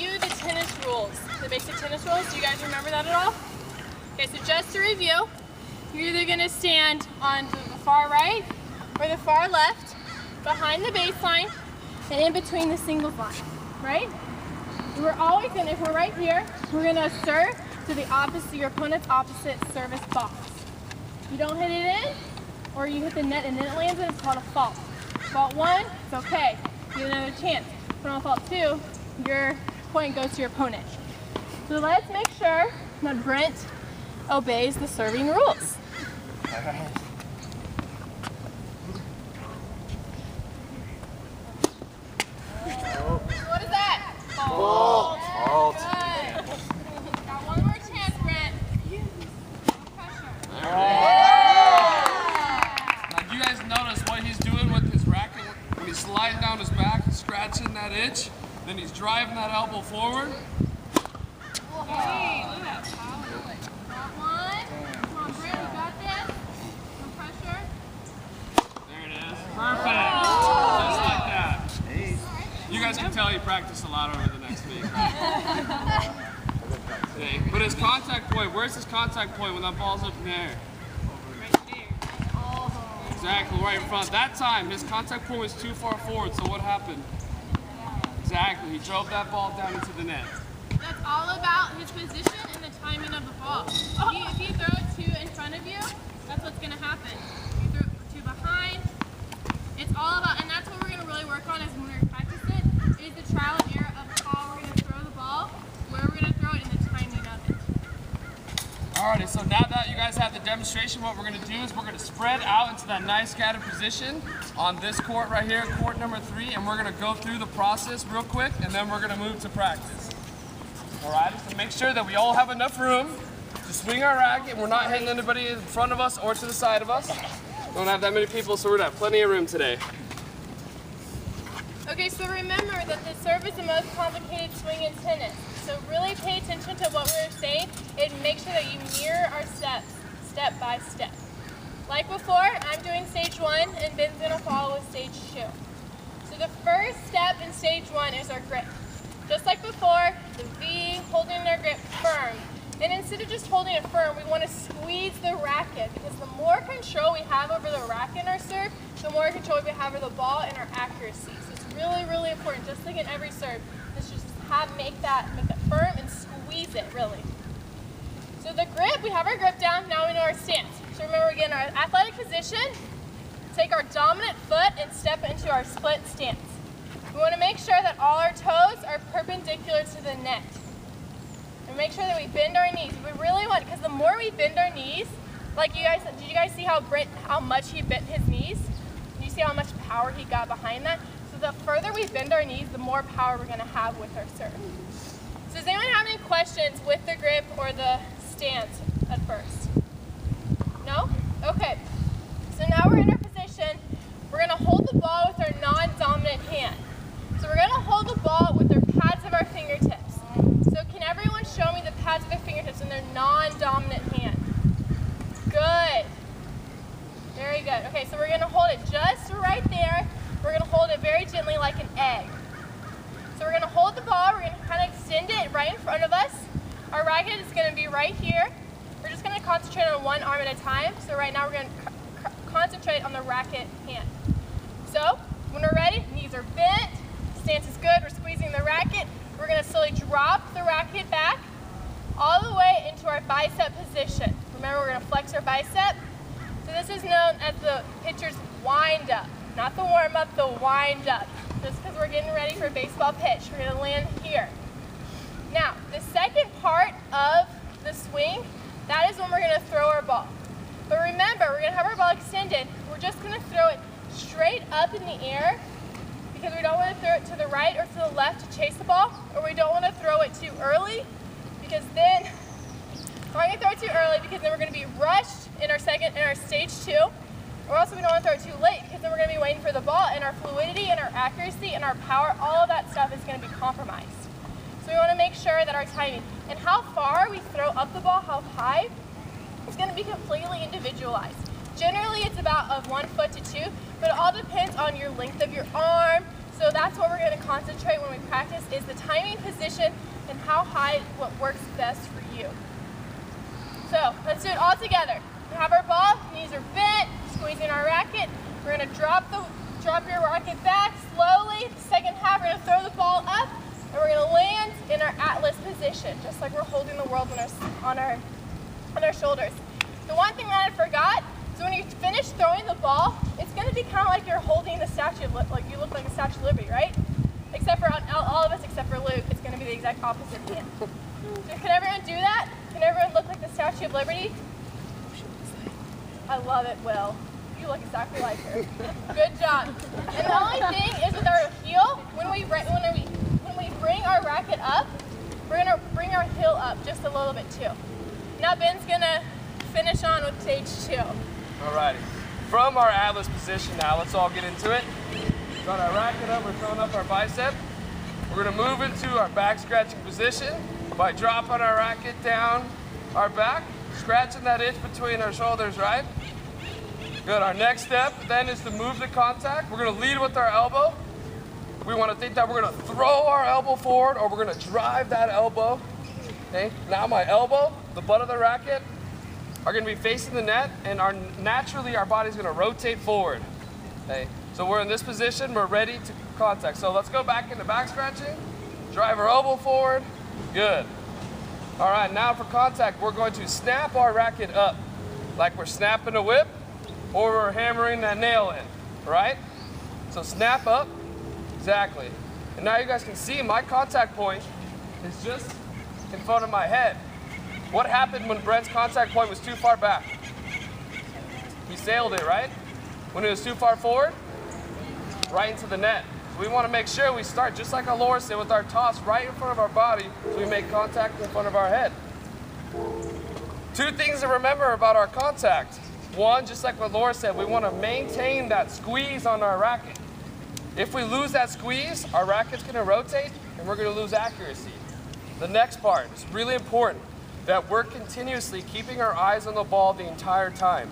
review the tennis rules, the basic tennis rules. Do you guys remember that at all? Okay, so just to review, you're either going to stand on the far right or the far left, behind the baseline, and in between the singles line, right? And we're always going to, if we're right here, we're going to serve to the opposite, your opponent's opposite service box. You don't hit it in, or you hit the net and then it lands in, it's called a fault. Fault 1, it's okay, you get another chance. But on fault 2, your point goes to your opponent. So let's make sure that Brent obeys the serving rules. What is that? Fault. Fault. Good. Got one more chance, Brent. Pressure. Now, do you guys notice what he's doing with his racket? When he's sliding down his back, he's scratching that itch, then he's driving that elbow forward. Hey, look at that power. Got one. Come on, Brent, you got this. No pressure. There it is. Perfect. Just like that. You guys can tell he practiced a lot over the next week, right? Okay. But his contact point, where's his contact point when that ball's up in the air? Right there. Oh. Exactly, right in front. That time, his contact point was too far forward, so what happened? Exactly, he drove that ball down into the net. That's all about his position and the timing of the ball. If you throw it two in front of you, that's what's going to happen. If you throw it two behind, it's all about, and that's what we're going to really work on as when we practice it, is the trial and error of how we're going to throw the ball, where we're going to throw it, and the timing of it. Alrighty, so now that you guys have the demonstration, what we're going to do is we're going to spread out into that nice scattered position on this court right here, court number 3, and we're going to go through the process real quick, and then we're going to move to practice. Alright, so make sure that we all have enough room to swing our racket. We're not hitting anybody in front of us or to the side of us. We don't have that many people, so we're going to have plenty of room today. Okay, so remember that the serve is the most complicated swing in tennis. So really pay attention to what we're saying and make sure that you mirror our steps, step by step. Like before, I'm doing stage 1 and Ben's going to follow with stage 2. So the first step in stage 1 is our grip. Just like before, the V, holding our grip firm. And instead of just holding it firm, we want to squeeze the racket, because the more control we have over the racket in our serve, the more control we have over the ball and our accuracy. So it's really, really important, just like in every serve, let's just make that firm and squeeze it, really. So the grip, we have our grip down, now we know our stance. So remember, again, our athletic position, take our dominant foot and step into our split stance. We want to make sure that all our toes are perpendicular to the net. And make sure that we bend our knees. We really want, because the more we bend our knees, like you guys, did you guys see how much he bent his knees? Did you see how much power he got behind that? So the further we bend our knees, the more power we're going to have with our serve. So does anyone have any questions with the grip or the stance at first? No? Okay. So now we're in our position. We're going to hold the ball with our non-dominant hand. So we're going to hold the ball with the pads of our fingertips. So can everyone show me the pads of their fingertips in their non-dominant hand? Good. Very good. Okay, so we're going to hold it just right there. We're going to hold it very gently like an egg. So we're going to hold the ball. We're going to kind of extend it right in front of us. Our racket is going to be right here. We're just going to concentrate on one arm at a time. So right now we're going to concentrate on the racket hand. So when we're ready, knees are bent. Stance is good. We're squeezing the racket. We're going to slowly drop the racket back all the way into our bicep position. Remember, we're going to flex our bicep. So this is known as the pitcher's wind up, not the warm up, the wind up. Just because we're getting ready for a baseball pitch, we're going to land here. Now, the second part of the swing, that is when we're going to throw our ball. But remember, we're going to have our ball extended. We're just going to throw it straight up in the air, because we don't want to throw it to the right or to the left to chase the ball, or we don't want to throw it too early, because then we're going to throw it too early because then we're going to be rushed in our stage 2, or also we don't want to throw it too late, because then we're going to be waiting for the ball, and our fluidity and our accuracy and our power, all of that stuff is going to be compromised. So we want to make sure that our timing and how far we throw up the ball, how high, is going to be completely individualized. Generally, it's about of 1 foot to 2, but it all depends on your length of your arm. So that's what we're going to concentrate when we practice is the timing, position, and how high what works best for you. So let's do it all together. We have our ball, knees are bent, squeezing our racket. We're going to drop your racket back slowly. The second half, we're going to throw the ball up, and we're going to land in our Atlas position, just like we're holding the world on our shoulders. The one thing that I forgot is when you finish throwing the ball, it's going to be kind of like you're holding the Statue of Liberty, like you look like a Statue of Liberty, right? Except for all of us, except for Luke, it's going to be the exact opposite hand. So can everyone do that? Can everyone look like the Statue of Liberty? I love it, Will. You look exactly like her. Good job. And the only thing is with our heel, when we bring our racket up, we're going to bring our heel up just a little bit too. Now Ben's going to finish on with stage 2. Alrighty. From our Atlas position now, let's all get into it. Got our racket up, we're throwing up our bicep. We're going to move into our back scratching position by dropping our racket down our back, scratching that itch between our shoulders, right? Good. Our next step then is to move the contact. We're going to lead with our elbow. We want to think that we're going to throw our elbow forward or we're going to drive that elbow. Okay. Now my elbow, the butt of the racket, are going to be facing the net, and naturally our body's going to rotate forward. Okay. So we're in this position. We're ready to contact. So let's go back into back scratching. Drive our elbow forward. Good. All right. Now for contact, we're going to snap our racket up like we're snapping a whip, or we're hammering that nail in, right? So snap up, exactly. And now you guys can see my contact point is just in front of my head. What happened when Brent's contact point was too far back? He sailed it, right? When it was too far forward, right into the net. So we want to make sure we start just like Alora said with our toss right in front of our body so we make contact in front of our head. 2 things to remember about our contact. One, just like what Laura said, we want to maintain that squeeze on our racket. If we lose that squeeze, our racket's going to rotate and we're going to lose accuracy. The next part is really important, that we're continuously keeping our eyes on the ball the entire time.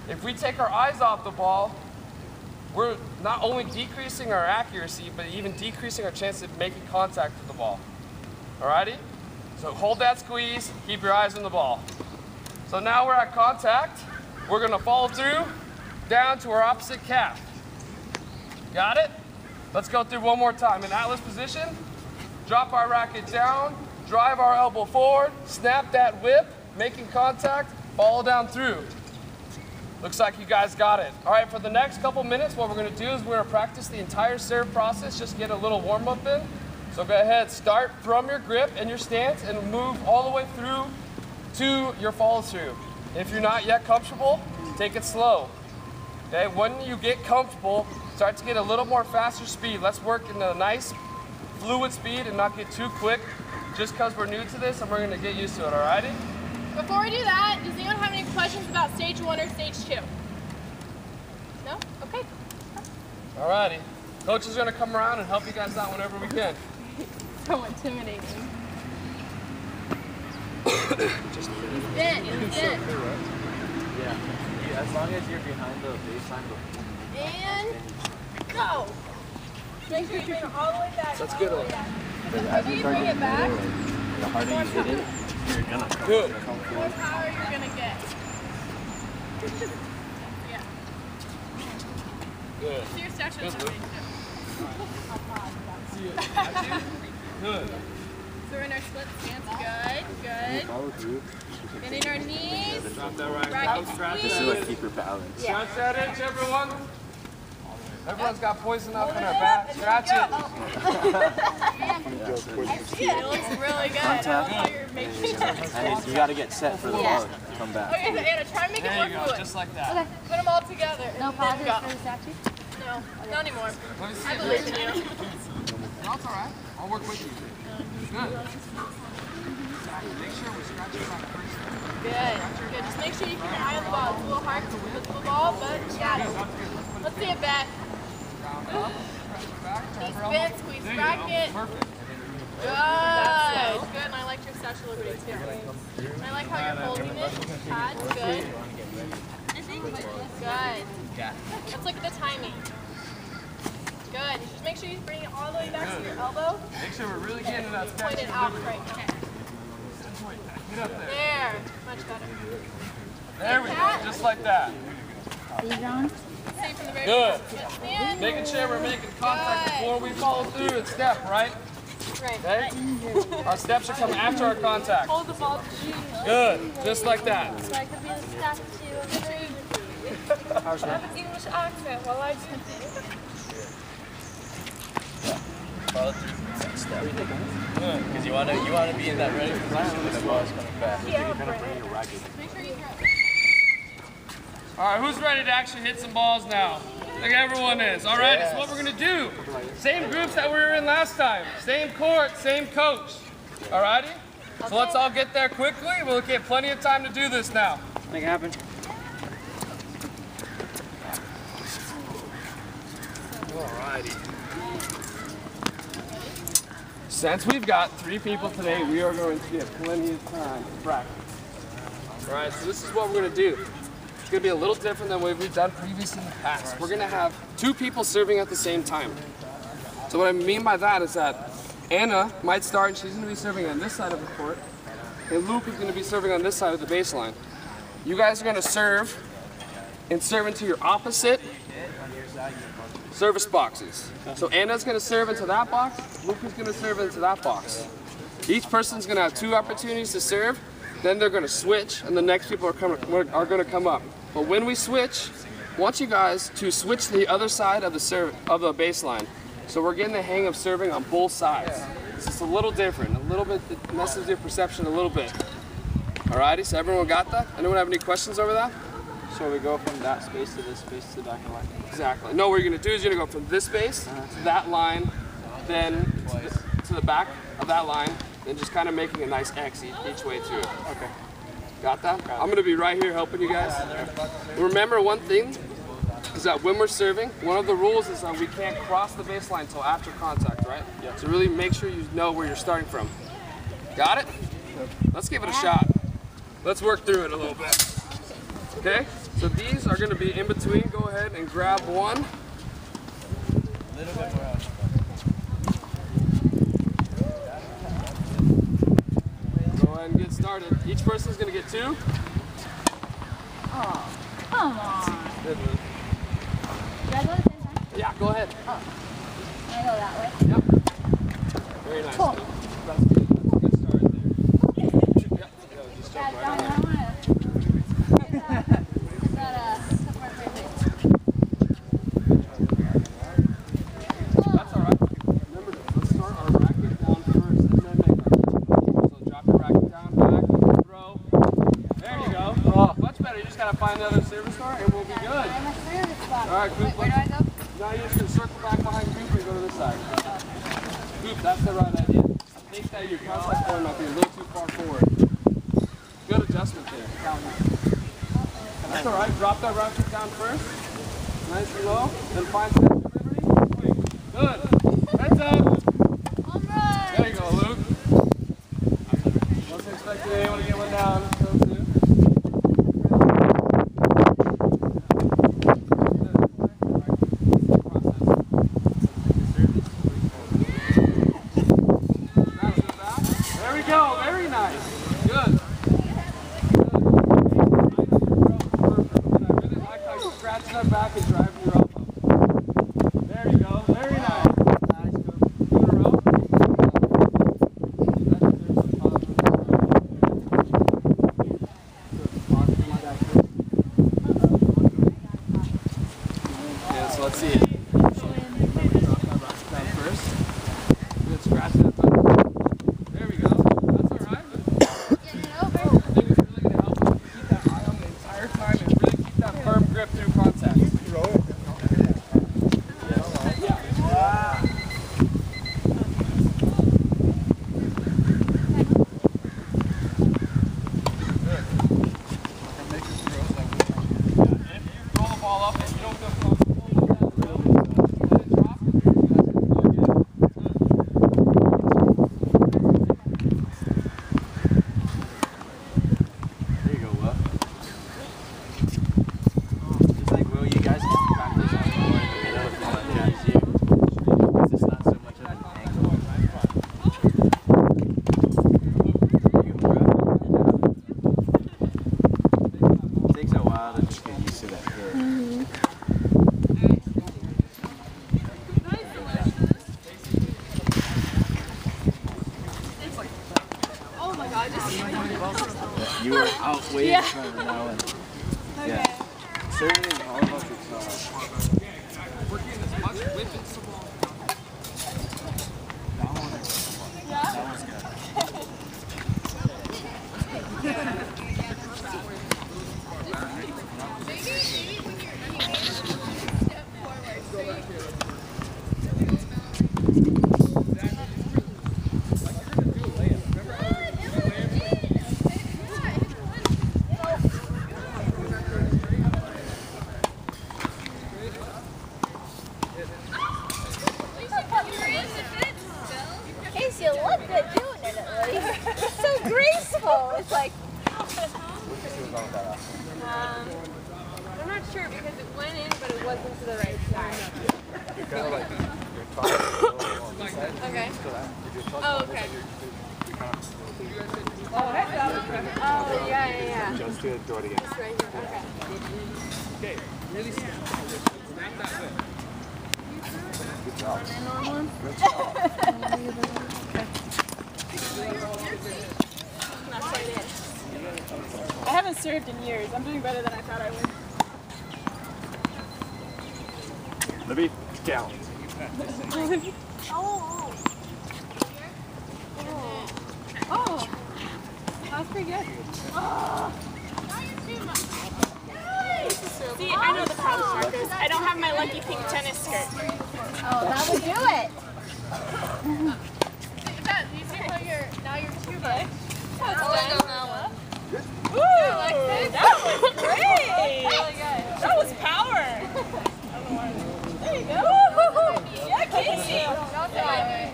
If we take our eyes off the ball, we're not only decreasing our accuracy, but even decreasing our chance of making contact with the ball. Alrighty? So hold that squeeze, keep your eyes on the ball. So now we're at contact. We're going to follow through down to our opposite calf. Got it? Let's go through one more time. In Atlas position, drop our racket down, drive our elbow forward, snap that whip, making contact, follow down through. Looks like you guys got it. All right, for the next couple minutes, what we're going to do is we're going to practice the entire serve process, just get a little warm up in. So go ahead, start from your grip and your stance and move all the way through to your follow through. If you're not yet comfortable, take it slow. Okay, when you get comfortable, start to get a little more faster speed. Let's work in a nice fluid speed and not get too quick just because we're new to this and we're going to get used to it, alrighty? Before we do that, does anyone have any questions about stage 1 or stage 2? No? Okay. Alrighty. Coach is going to come around and help you guys out whenever we can. So intimidating. Just He's bent. yeah. As long as you're behind the baseline. And go. Make sure you bring it all the way back. That's good. As you bring it back, The harder you hit it, you're gonna come. Good. the more power you're going to get. Yeah. Good. See your statue of Liberty, See you. Got you? Good. So we're in our split stance. Good. Follow through. Bending our knees. Drop that right. Racket This is squeeze. like keep your balance. Scratch that itch, everyone. Everyone's got poison up in their back. Scratch it. I see it. It looks really good. I love how you're making it. And you gotta get set for the ball to come back. Okay, so Anna, try and make it There more you go, fluid. just like that. Put them all together. No and then pauses go. for the statue? No, not anymore. Let me see I it. believe in you. No, it's all right. I'll work with you. Good. Make sure we're scratching back first. Good. Just make sure you keep your eye on the ball. It's a little hard to lift the ball, but you got it. Let's see it back. Round up, scratch your back, Knees turn bent, squeeze There you racket. go. Perfect. Good. Good. And I like your Statue of Liberty too. And I like how you're holding it. Pads. Good. Good. Let's look at the timing. Good. Just make sure you bring it all the way back to your elbow. Make sure we're really getting to that Point step. it out right. Get up there. There. Much better. There we go, just like that. See from the very Good. front. Stand. Making sure we're making contact before we follow through and step, right? Right. Okay? Our steps should come after our contact. Hold the ball. Good, just like that. So I could be the statue of liberty. I have an English accent while I do this. Follow through from that step. Because you wanna be in that ready position when the ball is coming back. Yeah, Brent. Make sure you throw. All right, who's ready to actually hit some balls now? I think everyone is. All right, this is what we're gonna do. Same groups that we were in last time. Same court, same coach. All righty? So let's all get there quickly. We'll get plenty of time to do this now. Make it happen. Alrighty. Since we've got 3 people today, we are going to get plenty of time to practice. All right, so this is what we're gonna do. It's gonna be a little different than what we've done previously in the past. We're gonna have 2 people serving at the same time. So what I mean by that is that Anna might start and she's gonna be serving on this side of the court, and Luke is gonna be serving on this side of the baseline. You guys are gonna serve and serve into your opposite service boxes. So Anna's gonna serve into that box, Luke is gonna serve into that box. Each person's gonna have 2 opportunities to serve, then they're gonna switch, and the next people are gonna come up. But when we switch, I want you guys to switch to the other side of the baseline. So we're getting the hang of serving on both sides. It's just a little different, a little bit, it messes your perception a little bit. Alrighty, so everyone got that? Anyone have any questions over that? So we go from that space to this space to the back of the line. Exactly. No, what you're gonna do is you're gonna go from this space to that line, then to the back of that line, and just kind of making a nice X each way through. Okay. Got that? I'm gonna be right here helping you guys. Remember one thing is that when we're serving, one of the rules is that we can't cross the baseline until after contact, right? Yeah. So really make sure you know where you're starting from. Got it? Let's give it a shot. Let's work through it a little bit. Okay? So these are gonna be in between. Go ahead and grab one. A little bit more out. Go ahead and get started. Each person's gonna get 2. Oh, come on. Good. Should I go at the same time? Yeah, go ahead. Oh. Can I go that way? Yep. Very nice. Cool. That's good. Good start there. Yep. Just jump right on there. That's all right. Remember, let's start our racket down first and then make our throw. So drop your racket down, back, throw. There you go. Oh, much better. You just gotta find the other service star and we'll be good. I'm a service spot. All right, Coop. Where do I go? Now you're just gonna circle back behind Coop and go to this side. Coop, that's the right idea. I think that your contact point might be a little too far forward. Good adjustment there. That's all right. Drop that racket down first. Nice and low. Then find center of liberty. Good. Heads up. All right. There you go, Luke. Wasn't expecting anyone to get one down. Those two. There we go. Very nice. Good. I really like how you scratch that back and drive your elbow. You were out way in front of now. Okay. Yeah. Certainly all of us are We're getting as much whip as possible. That one's good. Casey, you look good doing it at least. It's so graceful. It's like, I'm not sure because it went in, but it wasn't to the right side. You're kind of like, you're talking a little on this side. Okay. So that, if you're talking Oh, on this okay. side, you're kind of Oh, yeah. just to do it again. It's right here. Okay. Okay, really snap that whip. Good job. I haven't served in years. I'm doing better than I thought I would. Libby, down. Oh, that was pretty good. See, I know the problem, Marcus. I don't have my lucky pink tennis skirt. oh, that would do it. You see how now you're too much. That's Woo! That was great. That was power. There you go. Yeah, Casey. Also,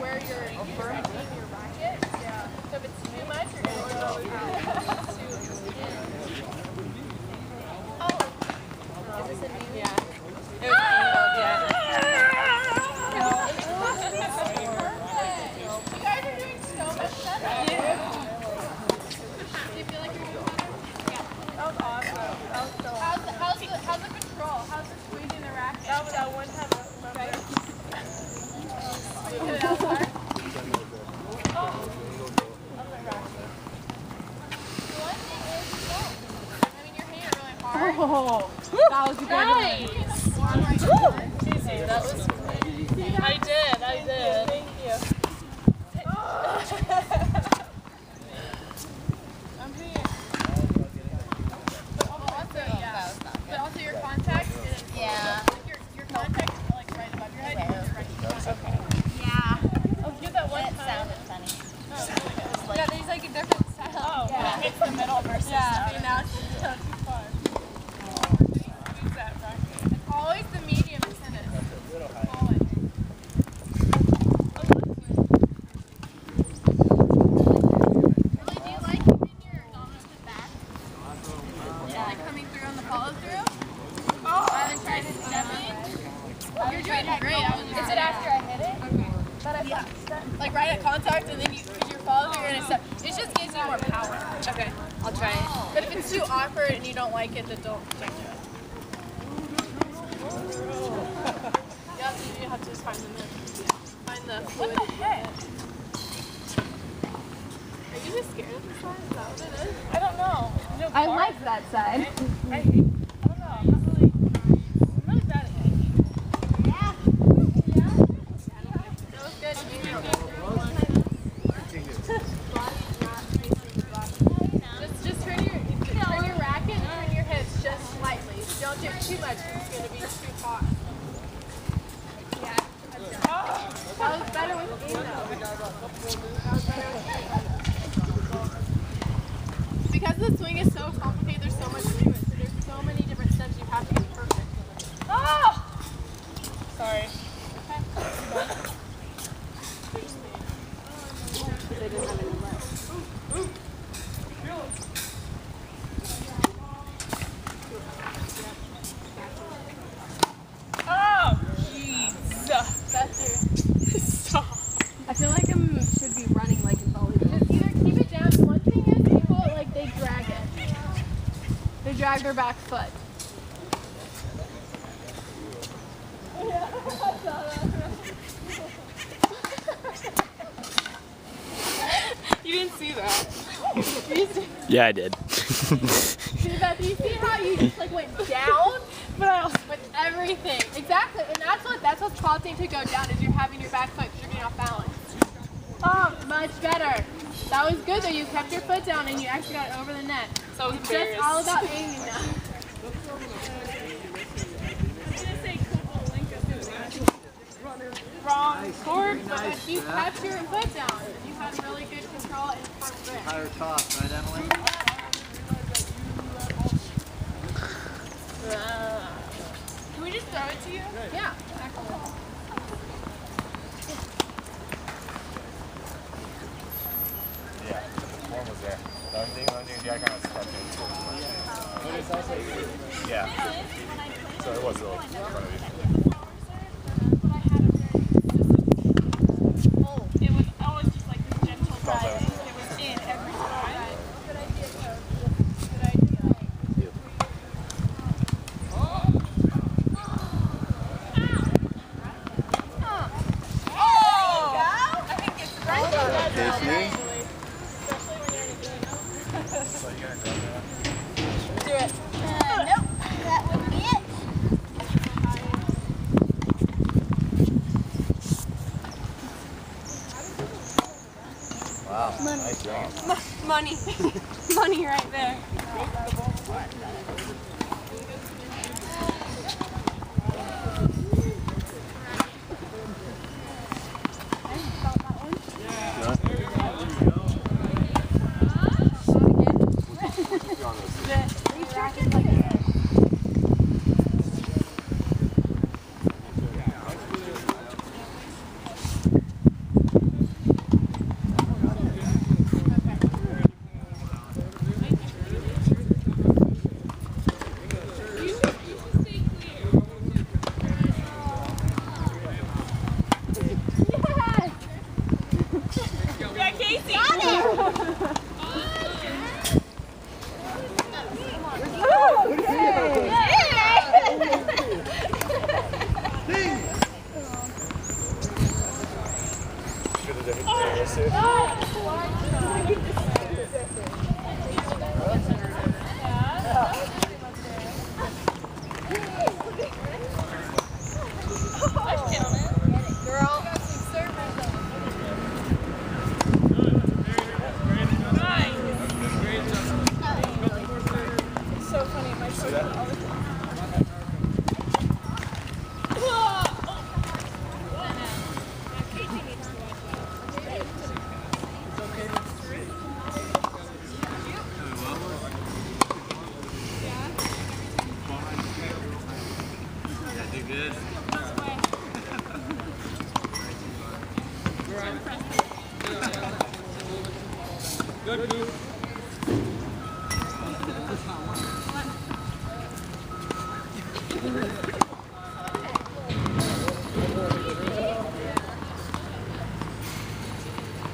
where you're burning your racket. Yeah. So if it's too much, you're going to go Yeah. It was angled, yeah. You guys are doing so much better. Do you feel like you're doing better? Yeah. That was awesome. That was so awesome. How's the control? How's the squeezing the racket? That was that one time. Right. Squeeze it out hard. Oh. On the racket. The one thing is slow. I mean, you're hitting it really hard. Oh. That was a good one. Casey, that was good. I did. Thank you. I'm here. But also your contact is Yeah. your contact is like right above your head. You're right. Okay. Yeah. Oh, give that one That time. sounded funny. Yeah, there's like a different style. Oh, yeah. It's the middle versus stuff. See, now it's too far. Use that racket. It's always the medium in tennis. Always. Really, do you like using your almost the back? Yeah, like coming through on the follow through? Oh! I haven't tried to step in. You're doing great. Is it after I hit it? Okay. Like right at contact and then you follow through and step. It just gives you more power. Okay, I'll try it. But if it's too awkward and you don't like it, then don't do it. You have to just find the fluid. What the heck? Are you just scared of this side? Is that what it is? I don't know. I like that side. I don't know. I'm really bad at hanging. Yeah. That was good. Just turn your racket and turn your hips just slightly. Don't do it too much because it's going to be too hot. Yeah. That was better with aim though. Because the swing is so complicated, there's so much to it. So there's so many different steps you have to get perfect. Oh! Sorry. Oh, jeez. That's your stop. I feel like I should be running like in volleyball. Just either keep it down. One thing is people like they drag it. They drag their back foot. You didn't see that. Yeah, I did. See, Beth, you see how you just like went down? With everything. Exactly. And that's what's causing it to go down is you're having your back foot getting off balance. Oh, much better. That was good though. You kept your foot down and you actually got it over the net. So it's just all about aiming now. Wrong court, but if you kept your foot down, you had really good control and front grip. Higher toss, right, Emily? Can we just throw it to you? Yeah. Yeah, the form was there. The only thing the guy kind of stepped into it. Yeah. So it was a little in front of you. It was always just like this gentle ride. It was in every time. Good idea, Coach. Good idea. I think it's Brent that does that, actually. Especially when you're in a game. So you gonna grab that? Do it. Nope, that wouldn't be it. Wow, nice job. Money. Money right there.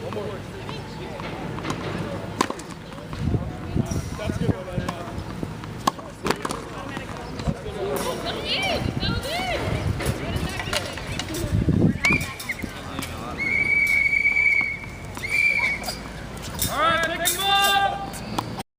One more.